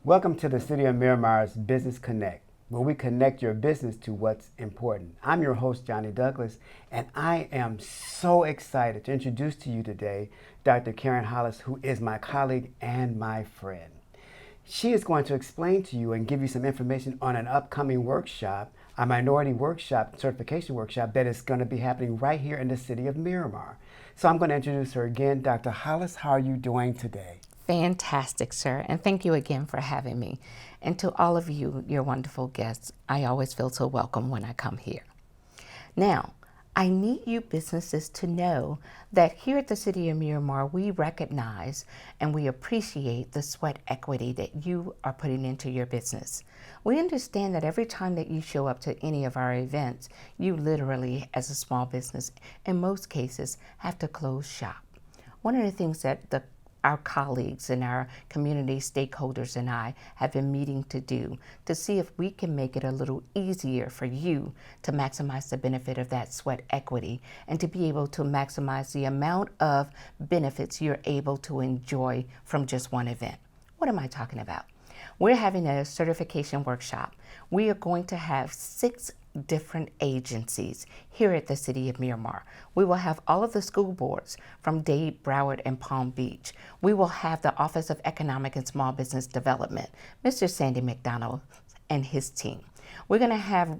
Welcome to the City of Miramar's Business Connect, where we connect your business to what's important. I'm your host, Johnny Douglas, and I am so excited to introduce to you today Dr. Karen Hollis, who is my colleague and my friend. She is going to explain to you and give you some information on an upcoming workshop, a minority workshop, certification workshop that is going to be happening right here in the City of Miramar. So I'm going to introduce her again. Dr. Hollis, how are you doing today? Fantastic, sir, and thank you again for having me. And to all of you, your wonderful guests, I always feel so welcome when I come here. Now, I need you businesses to know that here at the City of Miramar, we recognize and we appreciate the sweat equity that you are putting into your business. We understand that every time that you show up to any of our events, you literally, as a small business, in most cases, have to close shop. One of the things that our colleagues and our community stakeholders and I have been meeting to do to see if we can make it a little easier for you to maximize the benefit of that sweat equity and to be able to maximize the amount of benefits you're able to enjoy from just one event. What am I talking about? We're having a certification workshop. We are going to have 6 different agencies here at the City of Miramar. We will have all of the school boards from Dade, Broward, and Palm Beach. We will have the Office of Economic and Small Business Development, Mr. Sandy McDonald and his team. We're going to have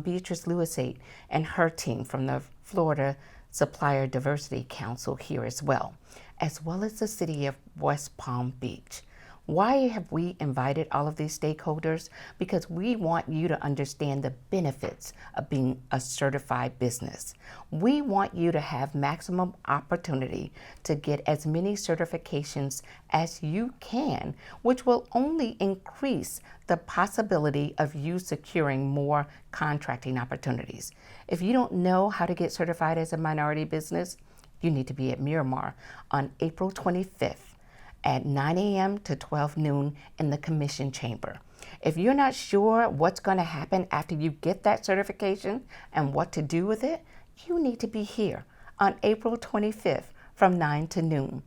Beatrice Lewisate and her team from the Florida Supplier Diversity Council here as well as the City of West Palm Beach. Why have we invited all of these stakeholders? Because we want you to understand the benefits of being a certified business. We want you to have maximum opportunity to get as many certifications as you can, which will only increase the possibility of you securing more contracting opportunities. If you don't know how to get certified as a minority business, you need to be at Miramar on April 25th. At 9 a.m. to 12 noon in the commission chamber. If you're not sure what's going to happen after you get that certification and what to do with it, you need to be here on April 25th from 9 to noon.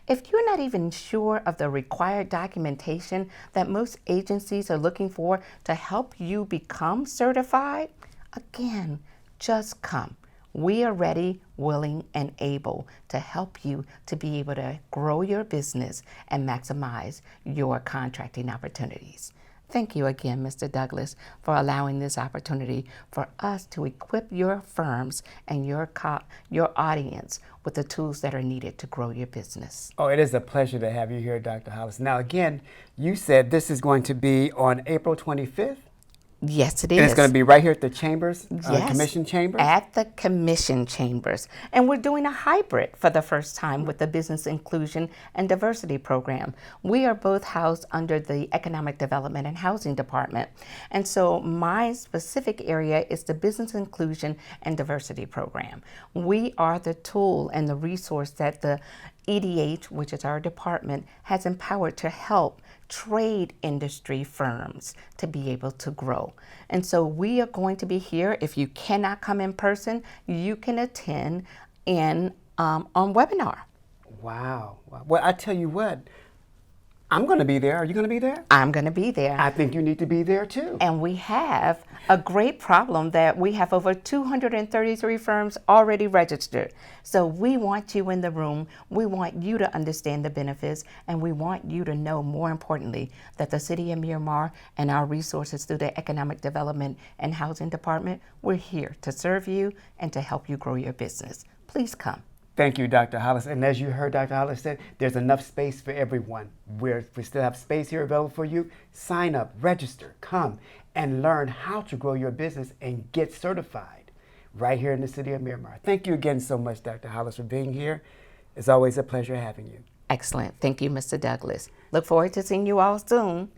If you're not even sure of the required documentation that most agencies are looking for to help you become certified, again, just come. We are ready, willing, and able to help you to be able to grow your business and maximize your contracting opportunities. Thank you again, Mr. Douglas, for allowing this opportunity for us to equip your firms and your audience with the tools that are needed to grow your business. Oh, it is a pleasure to have you here, Dr. Hollis. Now, again, you said this is going to be on April 25th? Yes, it is. And it's going to be right here at the chambers, yes, commission chambers? At the commission chambers. And we're doing a hybrid for the first time with the Business Inclusion and Diversity Program. We are both housed under the Economic Development and Housing Department. And so my specific area is the Business Inclusion and Diversity Program. We are the tool and the resource that the EDH, which is our department, has empowered to help trade industry firms to be able to grow. And so we are going to be here. If you cannot come in person, you can attend on webinar. Wow. Well, I tell you what, I'm going to be there. Are you going to be there? I'm going to be there. I think you need to be there too. And we have a great problem that we have over 233 firms already registered. So we want you in the room. We want you to understand the benefits, and we want you to know, more importantly, that the City of Miramar and our resources through the Economic Development and Housing Department, we're here to serve you and to help you grow your business. Please come. Thank you, Dr. Hollis. And as you heard Dr. Hollis said, there's enough space for everyone. We still have space here available for you. Sign up, register, come, and learn how to grow your business and get certified right here in the City of Miramar. Thank you again so much, Dr. Hollis, for being here. It's always a pleasure having you. Excellent. Thank you, Mr. Douglas. Look forward to seeing you all soon.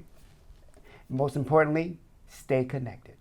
Most importantly, stay connected.